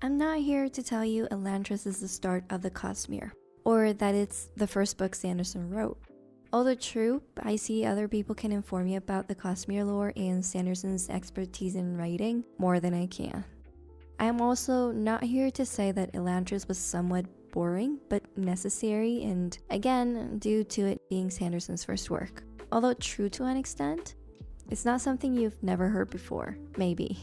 I'm not here to tell you Elantris is the start of the Cosmere, or that it's the first book Sanderson wrote. Although true, I see other people can inform you about the Cosmere lore and Sanderson's expertise in writing more than I can. I am also not here to say that Elantris was somewhat boring, but necessary, and again, due to it being Sanderson's first work. Although true to an extent, it's not something you've never heard before, maybe.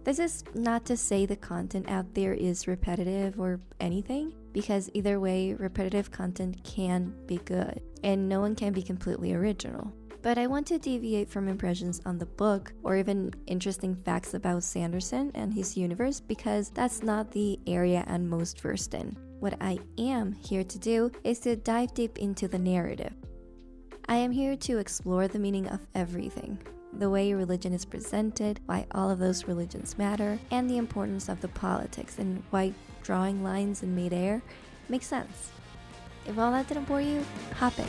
This is not to say the content out there is repetitive or anything, because either way, repetitive content can be good, and no one can be completely original. But I want to deviate from impressions on the book, or even interesting facts about Sanderson and his universe, because that's not the area I'm most versed in. What I am here to do is to dive deep into the narrative. I am here to explore the meaning of everything, the way religion is presented, why all of those religions matter, and the importance of the politics, and why drawing lines in midair makes sense. If all that didn't bore you, hop in.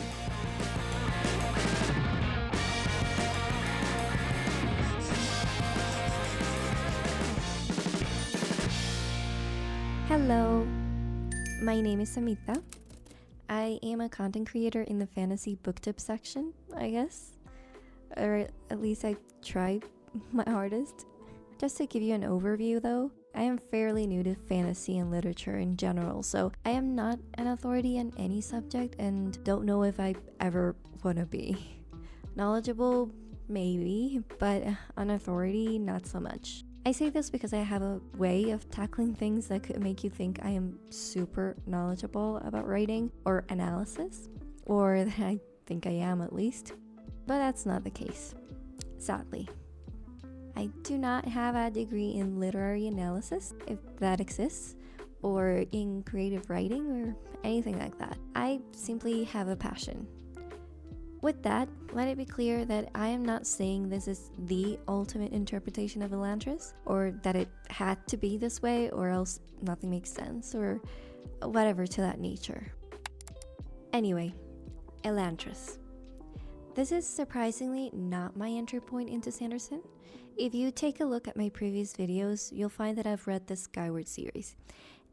Hello, my name is Samita. I am a content creator in the fantasy book tip section, I guess. Or at least I try my hardest. Just to give you an overview though, I am fairly new to fantasy and literature in general, so I am not an authority on any subject and don't know if I ever want to be. Knowledgeable, maybe, but on authority, not so much. I say this because I have a way of tackling things that could make you think I am super knowledgeable about writing or analysis, or that I think I am at least. But that's not the case, sadly. I do not have a degree in literary analysis, if that exists, or in creative writing or anything like that. I simply have a passion. With that, let it be clear that I am not saying this is the ultimate interpretation of Elantris, or that it had to be this way or else nothing makes sense, or whatever to that nature. Anyway, Elantris. This is surprisingly not my entry point into Sanderson. If you take a look at my previous videos, you'll find that I've read the Skyward series,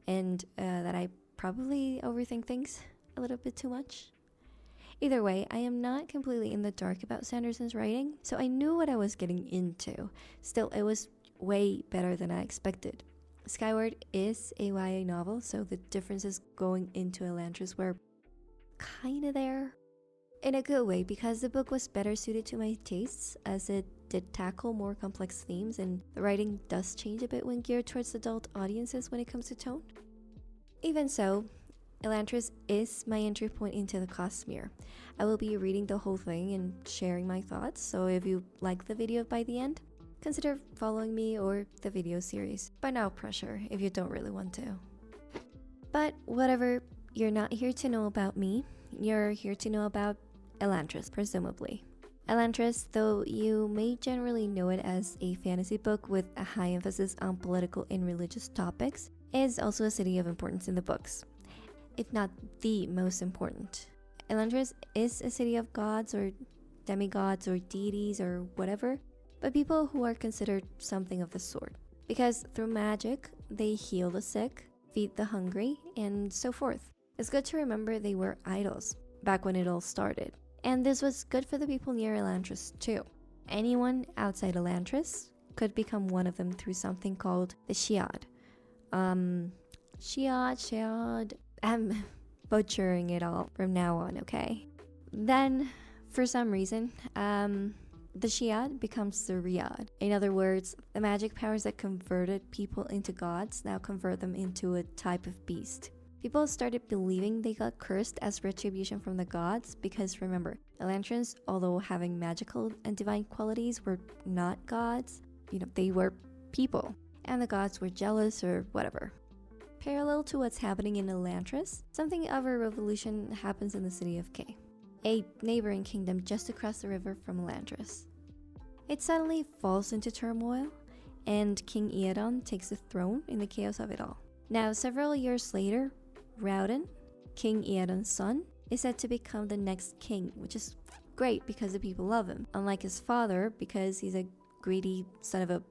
and that I probably overthink things a little bit too much. Either way, I am not completely in the dark about Sanderson's writing, so I knew what I was getting into. Still, it was way better than I expected. Skyward is a YA novel, so the differences going into Elantris were kinda there. In a good way, because the book was better suited to my tastes, as it did tackle more complex themes, and the writing does change a bit when geared towards adult audiences when it comes to tone. Even so, Elantris is my entry point into the Cosmere. I will be reading the whole thing and sharing my thoughts, so if you like the video by the end, consider following me or the video series. But no pressure if you don't really want to. But whatever, you're not here to know about me, you're here to know about Elantris, presumably. Elantris, though you may generally know it as a fantasy book with a high emphasis on political and religious topics, is also a city of importance in the books, if not the most important. Elantris is a city of gods or demigods or deities or whatever, but people who are considered something of the sort. Because through magic, they heal the sick, feed the hungry, and so forth. It's good to remember they were idols back when it all started. And this was good for the people near Elantris too. Anyone outside Elantris could become one of them through something called the Shiad. Shiad. I'm butchering it all from now on, okay? Then, for some reason, the Shiad becomes the Riad. In other words, the magic powers that converted people into gods now convert them into a type of beast. People started believing they got cursed as retribution from the gods because, remember, Elantrians, although having magical and divine qualities, were not gods. They were people, and the gods were jealous or whatever. Parallel to what's happening in Elantris, something of a revolution happens in the city of Kay, a neighboring kingdom just across the river from Elantris. It suddenly falls into turmoil, and King Eadon takes the throne in the chaos of it all. Now, several years later, Raoden, King Eadon's son, is said to become the next king, which is great because the people love him, unlike his father because he's a greedy son of a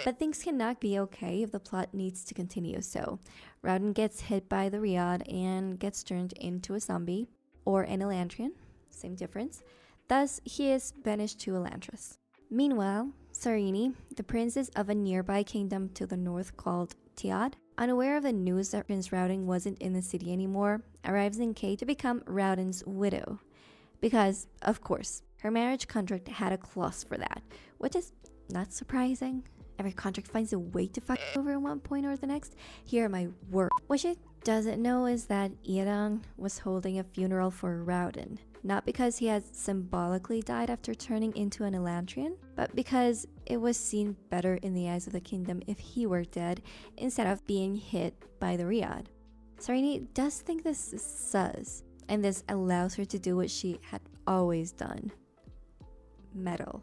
But things cannot be okay if the plot needs to continue, so Raoden gets hit by the Riad and gets turned into a zombie, or an Elantrian, same difference. Thus, he is banished to Elantris. Meanwhile, Sarene, the princess of a nearby kingdom to the north called Tiad, unaware of the news that Prince Raoden wasn't in the city anymore, arrives in Kay to become Raoden's widow. Because, of course, her marriage contract had a clause for that, which is not surprising. Every contract finds a way to fuck over at one point or the next. Here are my words. What she doesn't know is that Irang was holding a funeral for Raoden. Not because he had symbolically died after turning into an Elantrian, but because it was seen better in the eyes of the kingdom if he were dead instead of being hit by the Riad. Sarene does think this is sus, and this allows her to do what she had always done. Meddle.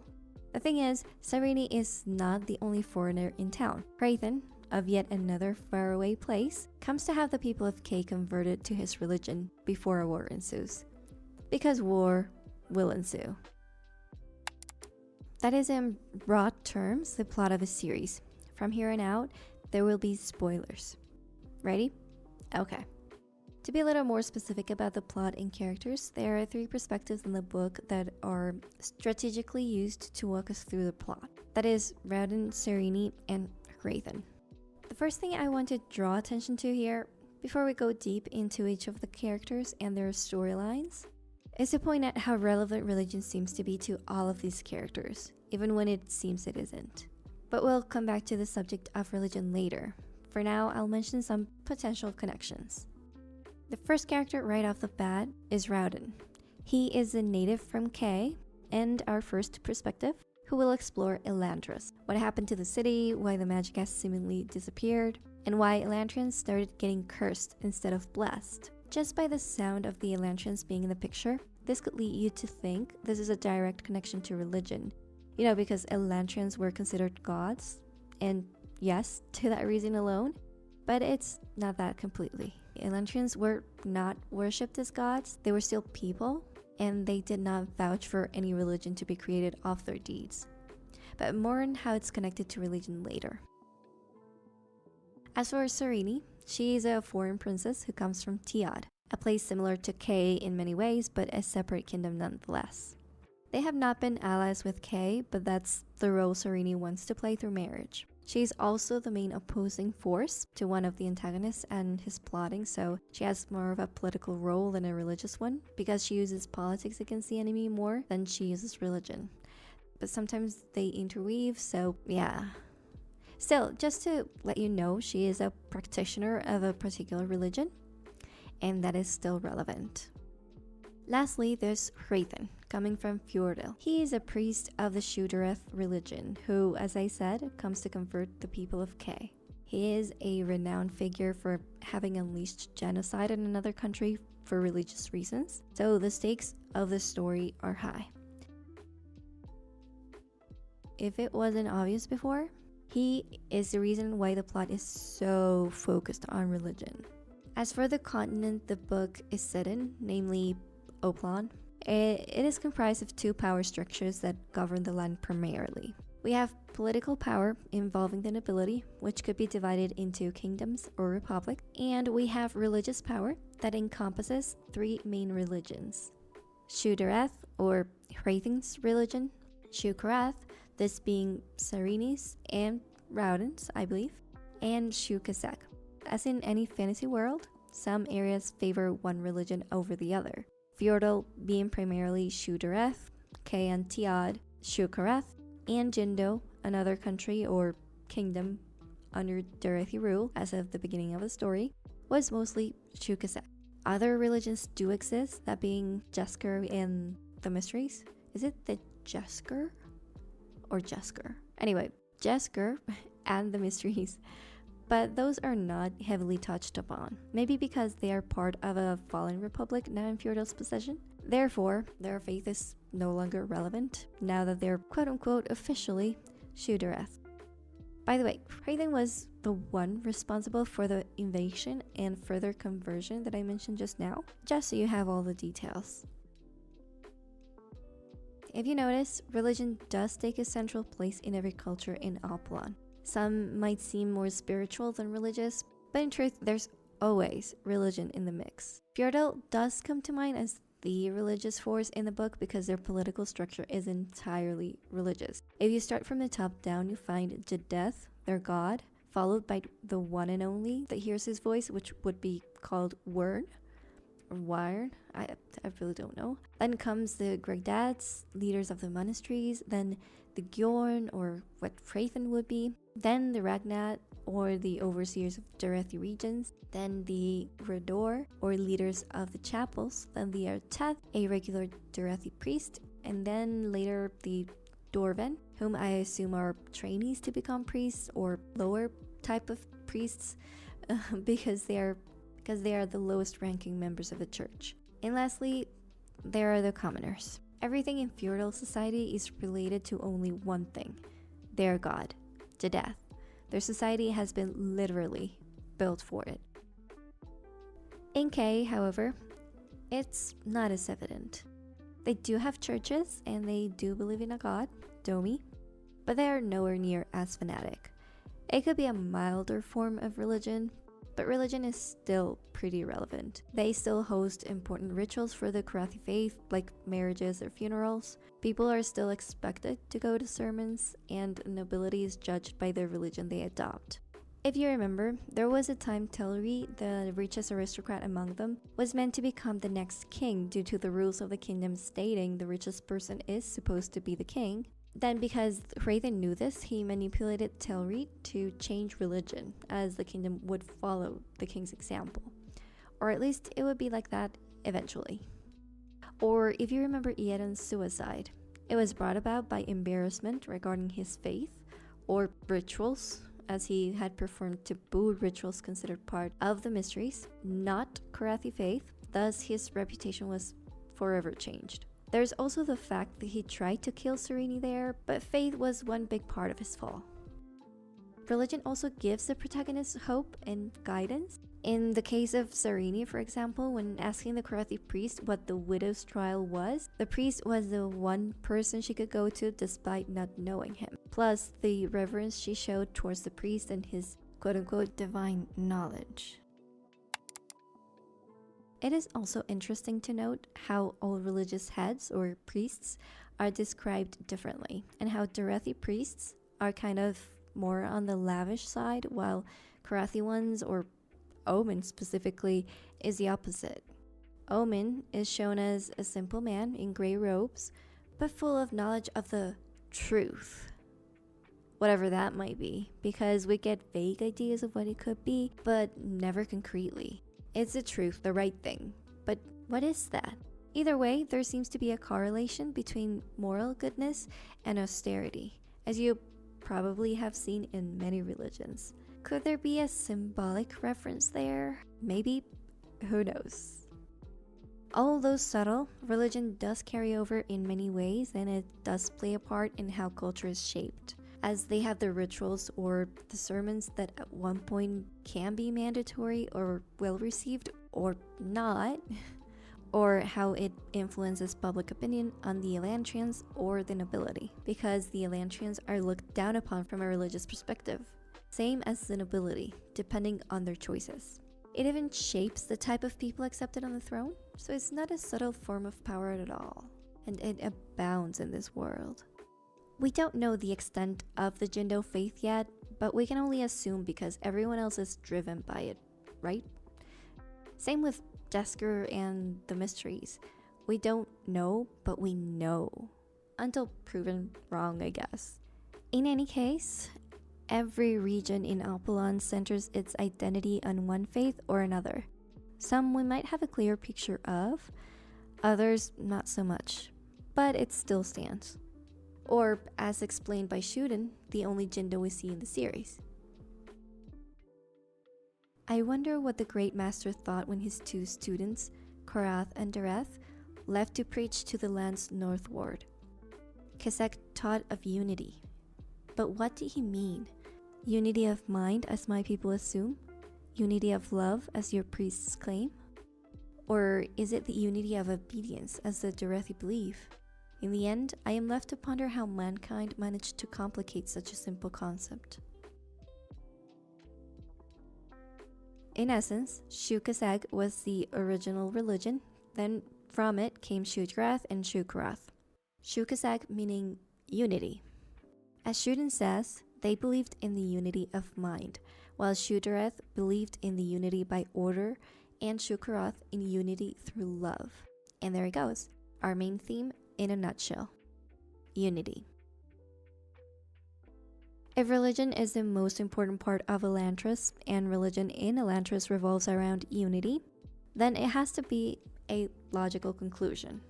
The thing is, Sarene is not the only foreigner in town. Hrathen, of yet another faraway place, comes to have the people of Kay converted to his religion before a war ensues. Because war will ensue. That is, in broad terms, the plot of a series. From here on out, there will be spoilers. Ready? Okay. To be a little more specific about the plot and characters, there are 3 perspectives in the book that are strategically used to walk us through the plot. That is, Raoden, Sarene, and Hrathen. The first thing I want to draw attention to here, before we go deep into each of the characters and their storylines, is to point out how relevant religion seems to be to all of these characters, even when it seems it isn't. But we'll come back to the subject of religion later. For now, I'll mention some potential connections. The first character right off the bat is Raoden. He is a native from Kay, and our first perspective, who will explore Elantris. What happened to the city, why the magic has seemingly disappeared, and why Elantrians started getting cursed instead of blessed. Just by the sound of the Elantrians being in the picture, this could lead you to think this is a direct connection to religion. You know, because Elantrians were considered gods, and yes, to that reason alone, but it's not that completely. Elantrians were not worshipped as gods, they were still people, and they did not vouch for any religion to be created off their deeds. But more on how it's connected to religion later. As for Sarene, she is a foreign princess who comes from Tiad, a place similar to Kay in many ways, but a separate kingdom nonetheless. They have not been allies with Kay, but that's the role Sarene wants to play through marriage. She's also the main opposing force to one of the antagonists and his plotting, so she has more of a political role than a religious one, because she uses politics against the enemy more than she uses religion. But sometimes they interweave, so yeah. Still, just to let you know, she is a practitioner of a particular religion, and that is still relevant. Lastly, there's Hrathen, coming from Fjordell. He is a priest of the Shudareth religion, who, as I said, comes to convert the people of Kay. He is a renowned figure for having unleashed genocide in another country for religious reasons, so the stakes of the story are high. If it wasn't obvious before, he is the reason why the plot is so focused on religion. As for the continent the book is set in, namely Oplan, it is comprised of 2 power structures that govern the land primarily. We have political power involving the nobility, which could be divided into kingdoms or republic, and we have religious power that encompasses 3 main religions. Shudareth, or Hrathen's religion, Shukarath, this being Sarene's and Raoden's, I believe, and Shukasek. As in any fantasy world, some areas favor one religion over the other. Fjordell being primarily Shudareth, Kay and Tiad, Shukarath, and Jindo, another country or kingdom under Derethi rule as of the beginning of the story, was mostly Shukasek. Other religions do exist, that being Jesker and the Mysteries. Is it the Jesker? Or Jesker? Anyway, Jesker and the Mysteries. But those are not heavily touched upon. Maybe because they are part of a fallen republic now in Fjordell's possession. Therefore, their faith is no longer relevant now that they're quote-unquote officially Shudareth. By the way, Hrathen was the one responsible for the invasion and further conversion that I mentioned just now, just so you have all the details. If you notice, religion does take a central place in every culture in Oplan. Some might seem more spiritual than religious, but in truth, there's always religion in the mix. Fjordell does come to mind as the religious force in the book because their political structure is entirely religious. If you start from the top down, you find Jedeth, their god, followed by the one and only that hears his voice, which would be called Wyrn or Wyrn. I really don't know. Then comes the Gregdads, leaders of the monasteries, then the Gjorn, or what Hrathen would be, then the Ragnat, or the overseers of Durethi regions, then the Redor, or leaders of the chapels, then the Arteth, a regular Durethi priest, and then later the Dorven, whom I assume are trainees to become priests, or lower type of priests, because they are the lowest ranking members of the church. And lastly, there are the commoners. Everything in Fjordell society is related to only one thing: their god, Jedeth. Their society has been literally built for it. In K, however, it's not as evident. They do have churches and they do believe in a god, Domi, but they are nowhere near as fanatic. It could be a milder form of religion, but religion is still pretty relevant. They still host important rituals for the Karathi faith, like marriages or funerals. People are still expected to go to sermons, and nobility is judged by the religion they adopt. If you remember, there was a time Telri, the richest aristocrat among them, was meant to become the next king due to the rules of the kingdom stating the richest person is supposed to be the king. Then, because Hrathen knew this, he manipulated Telri to change religion, as the kingdom would follow the king's example. Or at least it would be like that eventually. Or if you remember Iedon's suicide, it was brought about by embarrassment regarding his faith, or rituals, as he had performed taboo rituals considered part of the mysteries, not Karathi faith, thus his reputation was forever changed. There's also the fact that he tried to kill Sarene there, but faith was one big part of his fall. Religion also gives the protagonist hope and guidance. In the case of Sarene, for example, when asking the Karathi priest what the widow's trial was, the priest was the one person she could go to despite not knowing him. Plus, the reverence she showed towards the priest and his quote-unquote divine knowledge. It is also interesting to note how all religious heads or priests are described differently, and how Durethi priests are kind of more on the lavish side, while Karathi ones, or Omin specifically, is the opposite. Omin is shown as a simple man in grey robes, but full of knowledge of the truth, whatever that might be, because we get vague ideas of what it could be, but never concretely. It's the truth, the right thing. But what is that? Either way, there seems to be a correlation between moral goodness and austerity, as you probably have seen in many religions. Could there be a symbolic reference there? Maybe. Who knows? Although subtle, religion does carry over in many ways, and it does play a part in how culture is shaped, as they have the rituals or the sermons that at one point can be mandatory or well received or not, or how it influences public opinion on the Elantrians or the nobility, because the Elantrians are looked down upon from a religious perspective, same as the nobility, depending on their choices. It even shapes the type of people accepted on the throne, so it's not a subtle form of power at all, and it abounds in this world. We don't know the extent of the Jindo faith yet, but we can only assume because everyone else is driven by it, right? Same with Jasker and the mysteries. We don't know, but we know. Until proven wrong, I guess. In any case, every region in Apollon centers its identity on one faith or another. Some we might have a clear picture of, others not so much, but it still stands. Or, as explained by Shuden, the only Jindo we see in the series. I wonder what the Great Master thought when his two students, Korath and Dareth, left to preach to the lands northward. Kesek taught of unity. But what did he mean? Unity of mind, as my people assume? Unity of love, as your priests claim? Or is it the unity of obedience, as the Durethi believe? In the end, I am left to ponder how mankind managed to complicate such a simple concept. In essence, Shukasag was the original religion, then from it came Shudrath and Shukarath. Shukasag meaning unity. As Hrathen says, they believed in the unity of mind, while Shudrath believed in the unity by order, and Shukarath in unity through love. And there it goes, our main theme in a nutshell. Unity. If religion is the most important part of Elantris, and religion in Elantris revolves around unity, then it has to be a logical conclusion.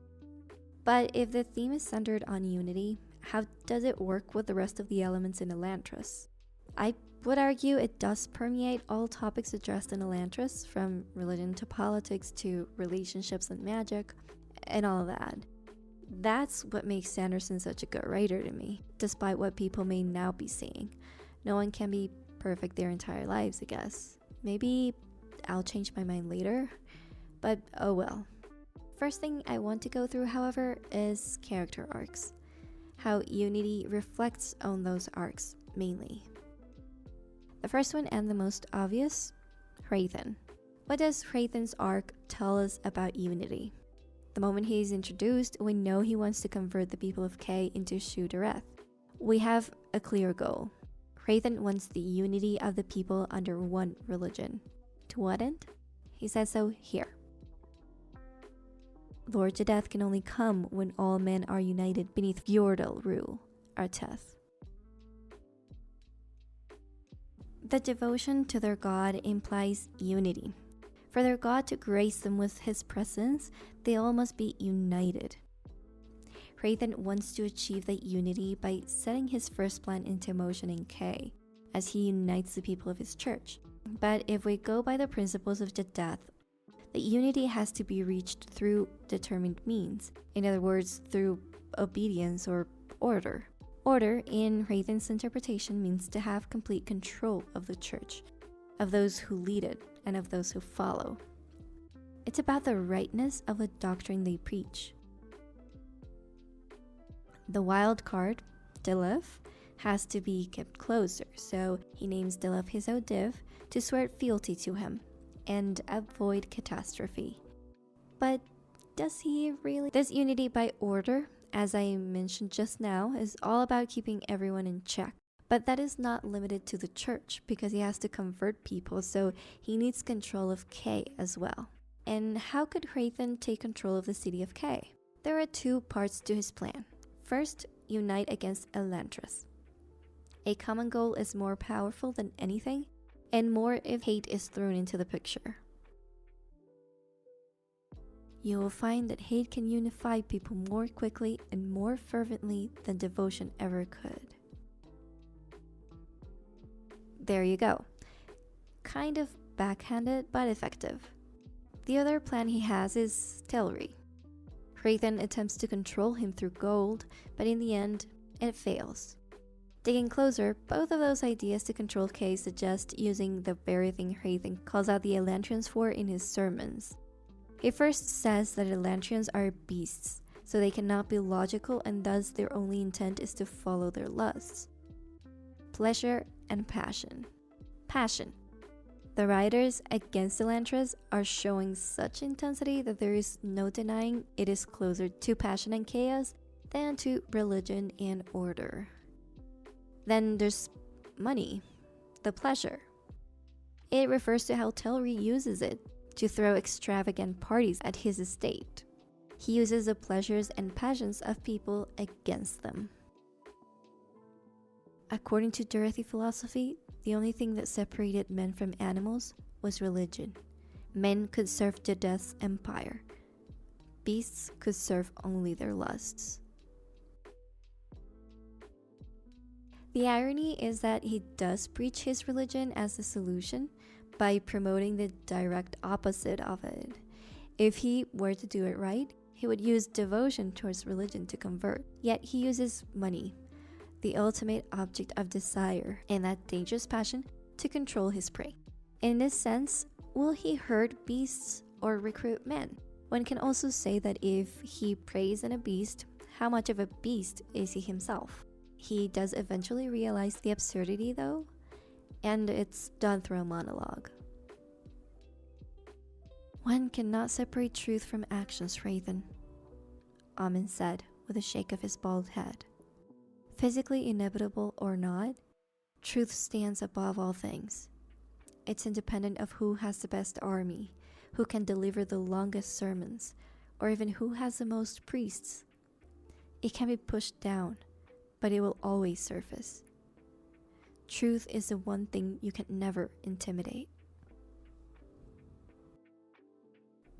But if the theme is centered on unity, how does it work with the rest of the elements in Elantris? I would argue it does permeate all topics addressed in Elantris, from religion to politics to relationships and magic, and all of that. That's what makes Sanderson such a good writer to me, despite what people may now be saying. No one can be perfect their entire lives, I guess. Maybe I'll change my mind later, but oh well. First thing I want to go through, however, is character arcs. How Unity reflects on those arcs, mainly. The first one, and the most obvious, Hrathen. What does Hrathen's arc tell us about Unity? The moment he is introduced, we know he wants to convert the people of K into Shudrath. We have a clear goal. Hrathen wants the unity of the people under one religion. To what end? He says so here. Lord Jadeth can only come when all men are united beneath Fjordell rule, Arteth. The devotion to their god implies unity. For their god to grace them with his presence, they all must be united. Hrathen wants to achieve that unity by setting his first plan into motion in K, as he unites the people of his church. But if we go by the principles of Jadeth, the unity has to be reached through determined means. In other words, through obedience or order. Order, in Hrathen's interpretation, means to have complete control of the church, of those who lead it, and of those who follow. It's about the rightness of the doctrine they preach. The wild card, Dilith, has to be kept closer, so he names Dilith his Odiv to swear fealty to him and avoid catastrophe. But does he really? This unity by order, as I mentioned just now, is all about keeping everyone in check. But that is not limited to the church, because he has to convert people, so he needs control of K as well. And how could Hrathen take control of the city of K? There are two parts to his plan. First, unite against Elantris. A common goal is more powerful than anything, and more if hate is thrown into the picture. You will find that hate can unify people more quickly and more fervently than devotion ever could. There you go. Kind of backhanded, but effective. The other plan he has is Telri. Hrathen attempts to control him through gold, but in the end, it fails. Digging closer, both of those ideas to control K suggest using the very thing Hrathen calls out the Elantrians for in his sermons. He first says that Elantrians are beasts, so they cannot be logical, and thus their only intent is to follow their lusts. Pleasure and passion. Passion. The writers against Elantris are showing such intensity that there is no denying it is closer to passion and chaos than to religion and order. Then there's money, the pleasure. It refers to how Telri uses it to throw extravagant parties at his estate. He uses the pleasures and passions of people against them. According to Dorothy philosophy, the only thing that separated men from animals was religion. Men could serve Jadeth's empire. Beasts could serve only their lusts. The irony is that he does preach his religion as a solution by promoting the direct opposite of it. If he were to do it right, he would use devotion towards religion to convert. Yet he uses money, the ultimate object of desire, and that dangerous passion to control his prey. In this sense, will he herd beasts or recruit men? One can also say that if he preys on a beast, how much of a beast is he himself? He does eventually realize the absurdity though, and it's done through a monologue. One cannot separate truth from actions, Hrathen, Amen said with a shake of his bald head. Physically inevitable or not, truth stands above all things. It's independent of who has the best army, who can deliver the longest sermons, or even who has the most priests. It can be pushed down, but it will always surface. Truth is the one thing you can never intimidate.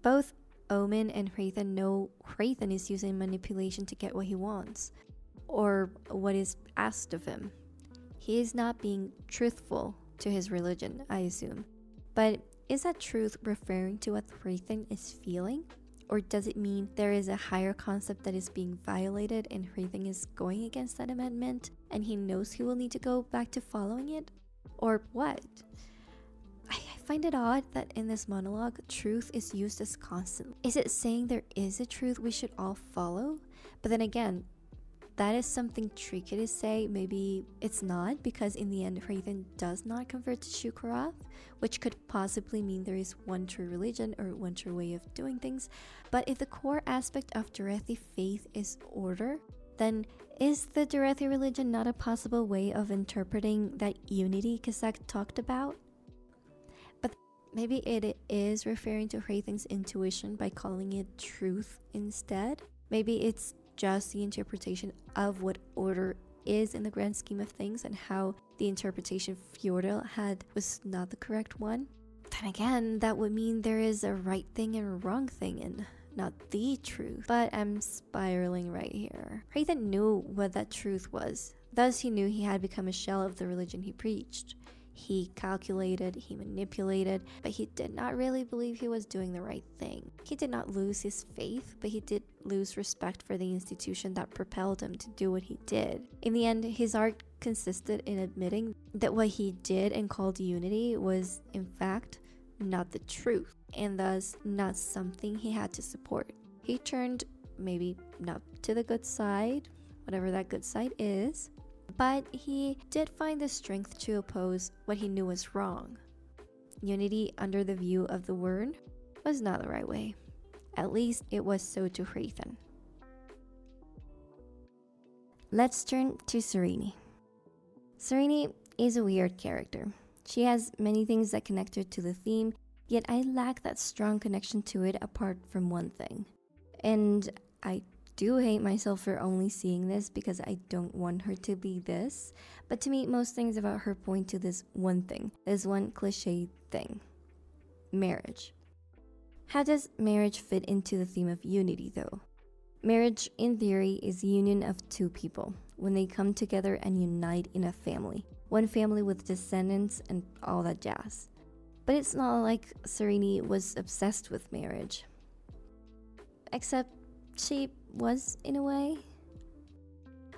Both Omen and Hrathen know Hrathen is using manipulation to get what he wants, or what is asked of him. He is not being truthful to his religion, I assume. But is that truth referring to what Hrathen is feeling? Or does it mean there is a higher concept that is being violated and Hrathen is going against that amendment and he knows he will need to go back to following it? Or what? I find it odd that in this monologue, truth is used as constant. Is it saying there is a truth we should all follow? But then again, that is something tricky to say. Maybe it's not, because in the end Hrathen does not convert to Shukarath, which could possibly mean there is one true religion or one true way of doing things. But if the core aspect of Durethi faith is order, then is the Durethi religion not a possible way of interpreting that unity Kazak talked about? But maybe it is referring to Hrathen's intuition by calling it truth instead. Maybe it's just the interpretation of what order is in the grand scheme of things, and how the interpretation Fjordell had was not the correct one. Then again, that would mean there is a right thing and a wrong thing, and not the truth. But I'm spiraling right here. Hrathen knew what that truth was. Thus he knew he had become a shell of the religion he preached. He calculated, he manipulated, but he did not really believe he was doing the right thing. He did not lose his faith, but he did lose respect for the institution that propelled him to do what he did. In the end, his art consisted in admitting that what he did and called unity was, in fact, not the truth, and thus not something he had to support. He turned, maybe not to the good side, whatever that good side is, but he did find the strength to oppose what he knew was wrong. Unity under the view of the word was not the right way. At least it was so to Hrathen. Let's turn to Sarene. Sarene is a weird character. She has many things that connect her to the theme, yet I lack that strong connection to it apart from one thing. And I do hate myself for only seeing this because I don't want her to be this, but to me most things about her point to this one thing, this one cliche thing: marriage. How does marriage fit into the theme of unity though? Marriage in theory is the union of two people when they come together and unite in a family, one family with descendants and all that jazz. But it's not like Sarene was obsessed with marriage, except she was, in a way.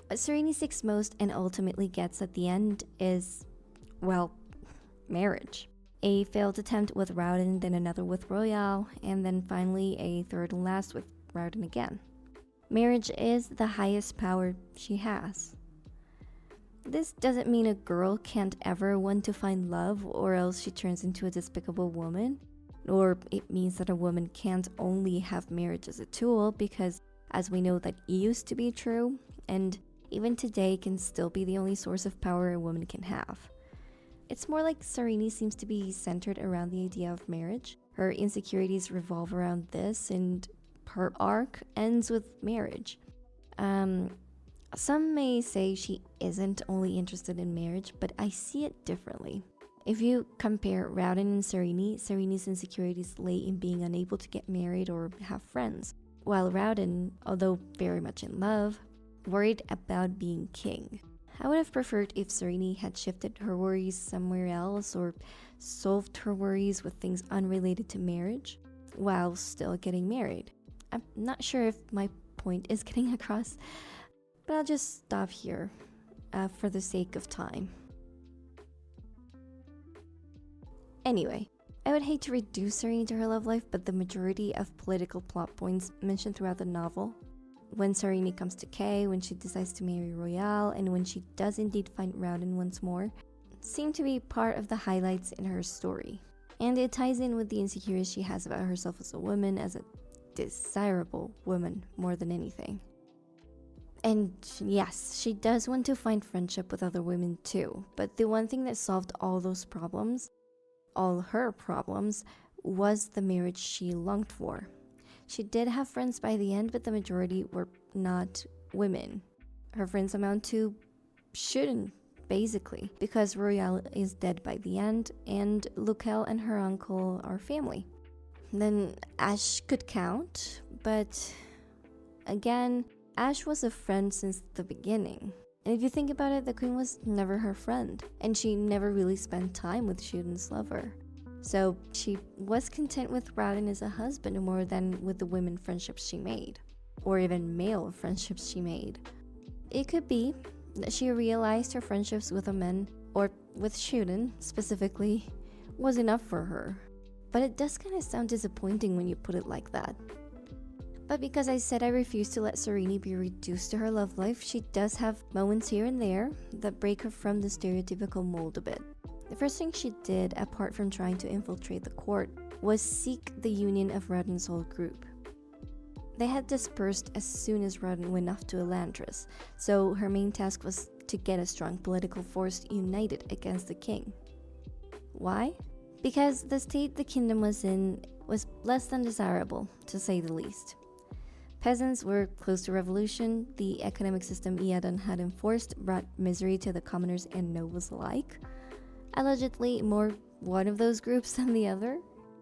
What Sarene seeks most and ultimately gets at the end is, well, marriage. A failed attempt with Raoden, then another with Royale, and then finally a third and last with Raoden again. Marriage is the highest power she has. This doesn't mean a girl can't ever want to find love or else she turns into a despicable woman. Or it means that a woman can't only have marriage as a tool, because as we know that used to be true, and even today can still be the only source of power a woman can have. It's more like Sarene seems to be centered around the idea of marriage. Her insecurities revolve around this, and her arc ends with marriage. Some may say she isn't only interested in marriage, but I see it differently. If you compare Raoden and Sarene, Sarene's insecurities lay in being unable to get married or have friends, while Raoden, although very much in love, worried about being king. I would have preferred if Sarene had shifted her worries somewhere else or solved her worries with things unrelated to marriage while still getting married. I'm not sure if my point is getting across, but I'll just stop here for the sake of time. Anyway, I would hate to reduce Sarene to her love life, but the majority of political plot points mentioned throughout the novel, when Sarene comes to Kay, when she decides to marry Royale, and when she does indeed find Raoden once more, seem to be part of the highlights in her story. And it ties in with the insecurities she has about herself as a woman, as a desirable woman more than anything. And yes, she does want to find friendship with other women too, but the one thing that solved all those problems, all her problems, was the marriage she longed for. She did have friends by the end, but the majority were not women. Her friends amount to shouldn't, basically, because Royale is dead by the end, and Lukel and her uncle are family. Then Ash could count, but again, Ash was a friend since the beginning. And if you think about it, the queen was never her friend, and she never really spent time with Shuden's lover. So she was content with Raoden as a husband more than with the women friendships she made, or even male friendships she made. It could be that she realized her friendships with a man, or with Shuden specifically, was enough for her. But it does kind of sound disappointing when you put it like that. But because I said I refuse to let Sarene be reduced to her love life, she does have moments here and there that break her from the stereotypical mold a bit. The first thing she did, apart from trying to infiltrate the court, was seek the union of Raoden's whole group. They had dispersed as soon as Raoden went off to Elantris, so her main task was to get a strong political force united against the king. Why? Because the state the kingdom was in was less than desirable, to say the least. Peasants were close to revolution, the economic system Raoden had enforced brought misery to the commoners and nobles alike, allegedly more one of those groups than the other,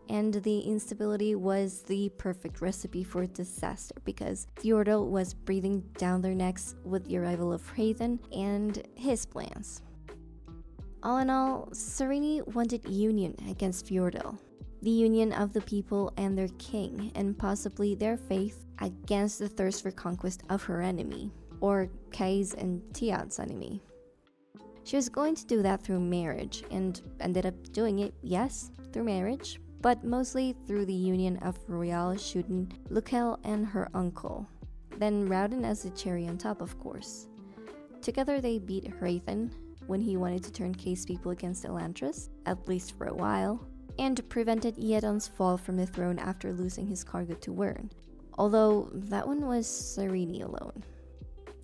and the instability was the perfect recipe for disaster because Fjordell was breathing down their necks with the arrival of Hrathen and his plans. All in all, Sarene wanted union against Fjordell, the union of the people and their king, and possibly their faith against the thirst for conquest of her enemy, or Kay's and Tiad's enemy. She was going to do that through marriage, and ended up doing it, yes, through marriage, but mostly through the union of Royale, Shuden, Lukel, and her uncle. Then Raoden as the cherry on top, of course. Together they beat Hrathen when he wanted to turn Kay's people against Elantris, at least for a while, and prevented Raoden's fall from the throne after losing his cargo to Wyrn, although that one was Sarene alone.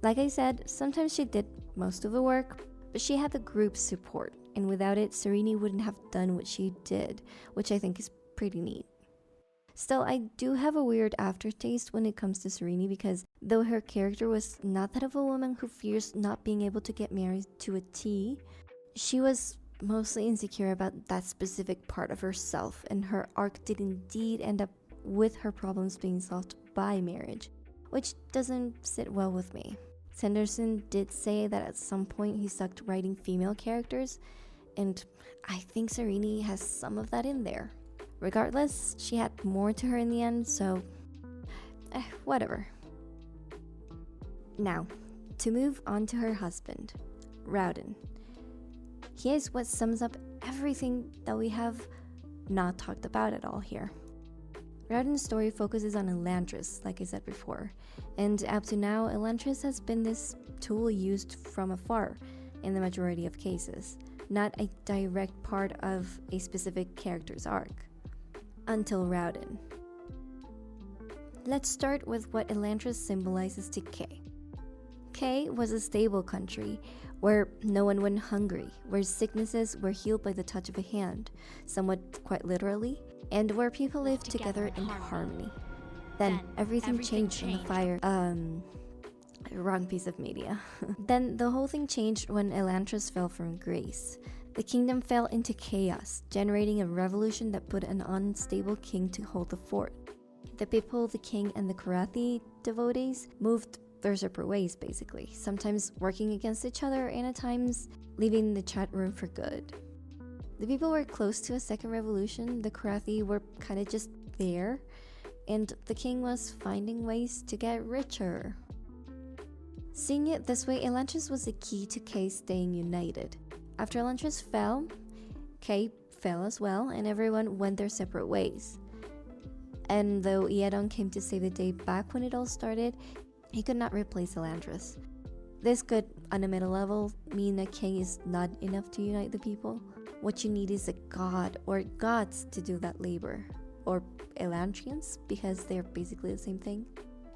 Like I said, sometimes she did most of the work, but she had the group's support, and without it, Sarene wouldn't have done what she did, which I think is pretty neat. Still, I do have a weird aftertaste when it comes to Sarene because though her character was not that of a woman who fears not being able to get married to a T, she was mostly insecure about that specific part of herself, and her arc did indeed end up with her problems being solved by marriage, which doesn't sit well with me. Sanderson did say that at some point he sucked writing female characters, and I think Sarene has some of that in there. Regardless, she had more to her in the end, so whatever. Now, to move on to her husband, Raoden. He is what sums up everything that we have not talked about at all here. Raoden's story focuses on Elantris, like I said before, and up to now, Elantris has been this tool used from afar in the majority of cases, not a direct part of a specific character's arc. Until Raoden. Let's start with what Elantris symbolizes to Kay. Kay was a stable country where no one went hungry, where sicknesses were healed by the touch of a hand, somewhat quite literally, and where people lived together in harmony. Then everything changed in the fire. Wrong piece of media. Then the whole thing changed when Elantris fell from grace. The kingdom fell into chaos, generating a revolution that put an unstable king to hold the fort. The people, the king, and the Karathi devotees moved their separate ways, basically, sometimes working against each other and at times leaving the chat room for good. The people were close to a second revolution, the Karathi were kind of just there, and the king was finding ways to get richer. Seeing it this way, Elantris was the key to Kay staying united. After Elantris fell, Kay fell as well, and everyone went their separate ways. And though Raoden came to save the day back when it all started, he could not replace Elantris. This could, on a meta level, mean that Kay is not enough to unite the people. what you need is a god or gods to do that labor, or Elantrians, because they're basically the same thing.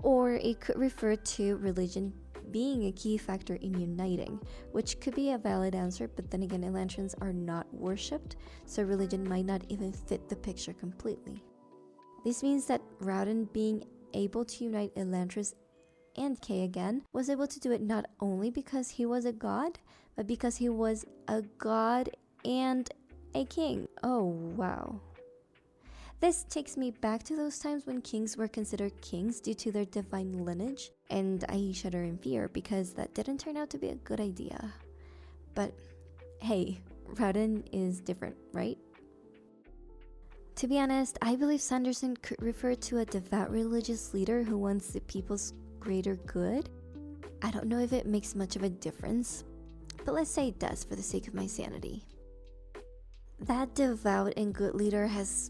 Or it could refer to religion being a key factor in uniting, which could be a valid answer, but then again, Elantrians are not worshipped, so religion might not even fit the picture completely. This means that Raoden being able to unite Elantris and Kay again was able to do it not only because he was a god, but because he was a god and a king. Oh wow. This takes me back to those times when kings were considered kings due to their divine lineage, and I shudder in fear because that didn't turn out to be a good idea. But hey, Raoden is different, right? To be honest, I believe Sanderson could refer to a devout religious leader who wants the people's greater good. I don't know if it makes much of a difference, but let's say it does for the sake of my sanity. That devout and good leader has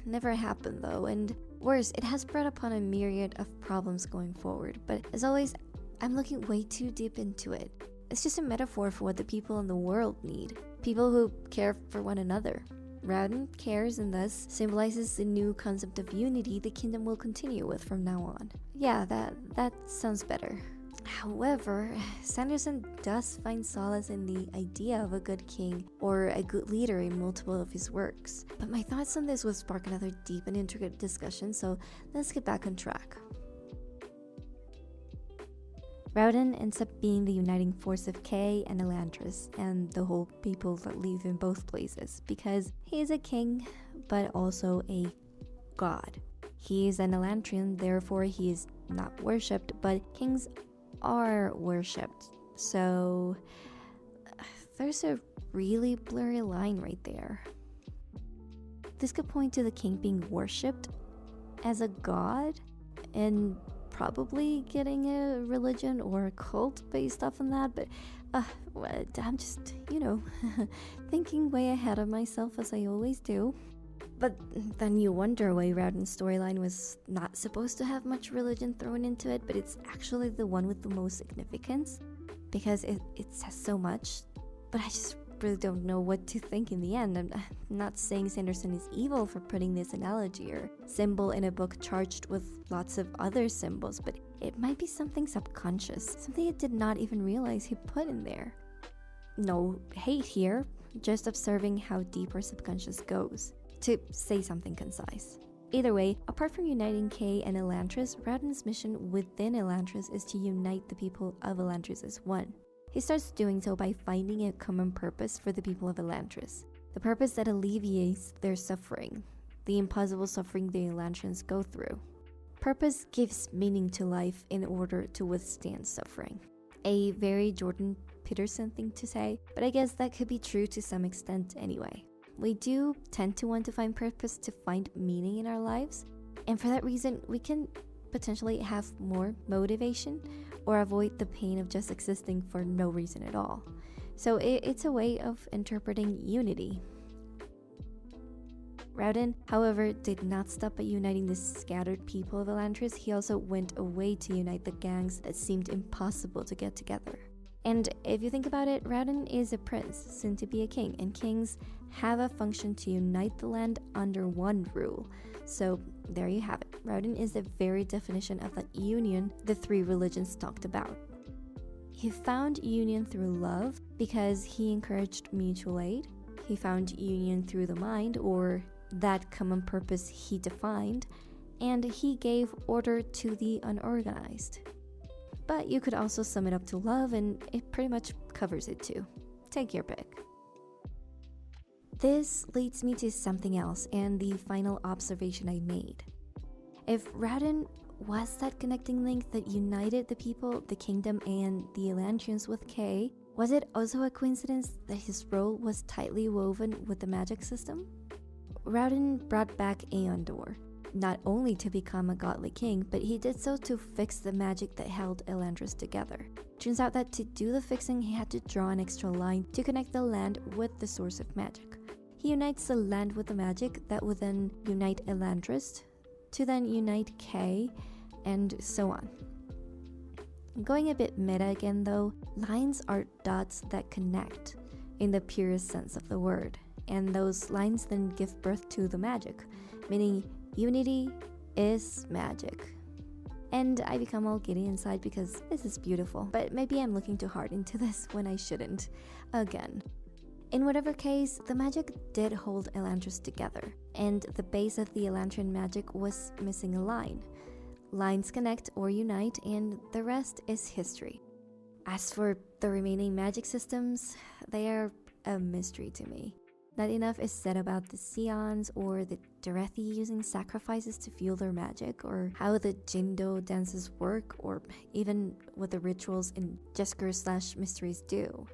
never happened though, and worse, it has brought upon a myriad of problems going forward. But as always, I'm looking way too deep into it. It's just a metaphor for what the people in the world need. People who care for one another. Raoden cares and thus symbolizes the new concept of unity the kingdom will continue with from now on. Yeah, that sounds better. However, Sanderson does find solace in the idea of a good king or a good leader in multiple of his works. But my thoughts on this will spark another deep and intricate discussion, so let's get back on track. Raoden ends up being the uniting force of Kay and Elantris and the whole people that live in both places, because he is a king, but also a god. He is an Elantrian, therefore he is not worshipped, but kings are worshipped. So there's a really blurry line right there. This could point to the king being worshipped as a god and probably getting a religion or a cult based off on that, but I'm just, thinking way ahead of myself as I always do. But then you wonder why Raoden's storyline was not supposed to have much religion thrown into it, but it's actually the one with the most significance, because it says so much. But I just really don't know what to think in the end. I'm not saying Sanderson is evil for putting this analogy or symbol in a book charged with lots of other symbols, but it might be something subconscious, something I did not even realize he put in there. No hate here, just observing how deep our subconscious goes, to say something concise. Either way, apart from uniting Kay and Elantris, Raoden's mission within Elantris is to unite the people of Elantris as one. He starts doing so by finding a common purpose for the people of Elantris, the purpose that alleviates their suffering, the impossible suffering the Elantrians go through. Purpose gives meaning to life in order to withstand suffering. A very Jordan Peterson thing to say, but I guess that could be true to some extent anyway. We do tend to want to find purpose to find meaning in our lives, and for that reason, we can potentially have more motivation or avoid the pain of just existing for no reason at all. So it's a way of interpreting unity. Raoden, however, did not stop at uniting the scattered people of Elantris. He also went away to unite the gangs that seemed impossible to get together. And if you think about it, Raoden is a prince, soon to be a king, and kings have a function to unite the land under one rule. So there you have it. Raoden is the very definition of that union the three religions talked about. He found union through love because he encouraged mutual aid. He found union through the mind, or that common purpose he defined, and he gave order to the unorganized. But you could also sum it up to love, and it pretty much covers it too. Take your pick. This leads me to something else and the final observation I made. If Raoden was that connecting link that united the people, the kingdom, and the Elantrians with Kay, was it also a coincidence that his role was tightly woven with the magic system? Raoden brought back Aondor, not only to become a godly king, but he did so to fix the magic that held Elantris together. Turns out that to do the fixing, he had to draw an extra line to connect the land with the source of magic. He unites the land with the magic that would then unite Elantris, to then unite Kay, and so on. Going a bit meta again though, lines are dots that connect in the purest sense of the word. and those lines then give birth to the magic, meaning unity is magic. And I become all giddy inside because this is beautiful, but maybe I'm looking too hard into this when I shouldn't. Again. In whatever case, the magic did hold Elantris together, and the base of the Elantrian magic was missing a line. Lines connect or unite, and the rest is history. As for the remaining magic systems, they are a mystery to me. Not enough is said about the Seons or the Derethi using sacrifices to fuel their magic, or how the Jindo dances work, or even what the rituals in Jesker/Mysteries do.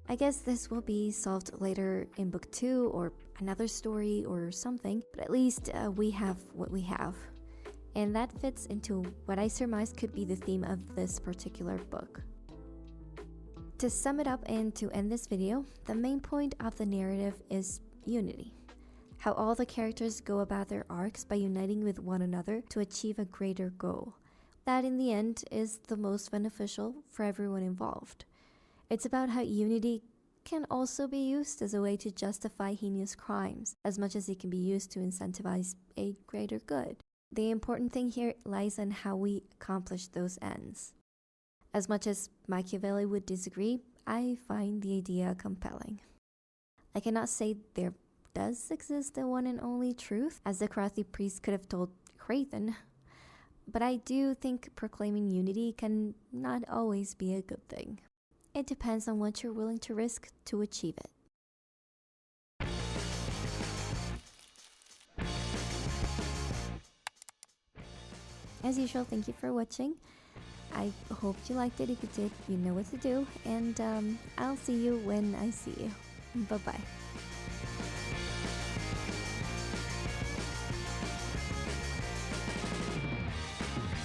I guess this will be solved later in book 2 or another story or something, but at least we have what we have. And that fits into what I surmise could be the theme of this particular book. To sum it up and to end this video, the main point of the narrative is unity. How all the characters go about their arcs by uniting with one another to achieve a greater goal. That in the end is the most beneficial for everyone involved. It's about how unity can also be used as a way to justify heinous crimes, as much as it can be used to incentivize a greater good. The important thing here lies in how we accomplish those ends. As much as Machiavelli would disagree, I find the idea compelling. I cannot say there does exist a one and only truth, as the Hrathen priest could have told Hrathen, but I do think proclaiming unity can not always be a good thing. It depends on what you're willing to risk to achieve it. As usual, thank you for watching. I hope you liked it. If you did, you know what to do. And I'll see you when I see you. Bye-bye.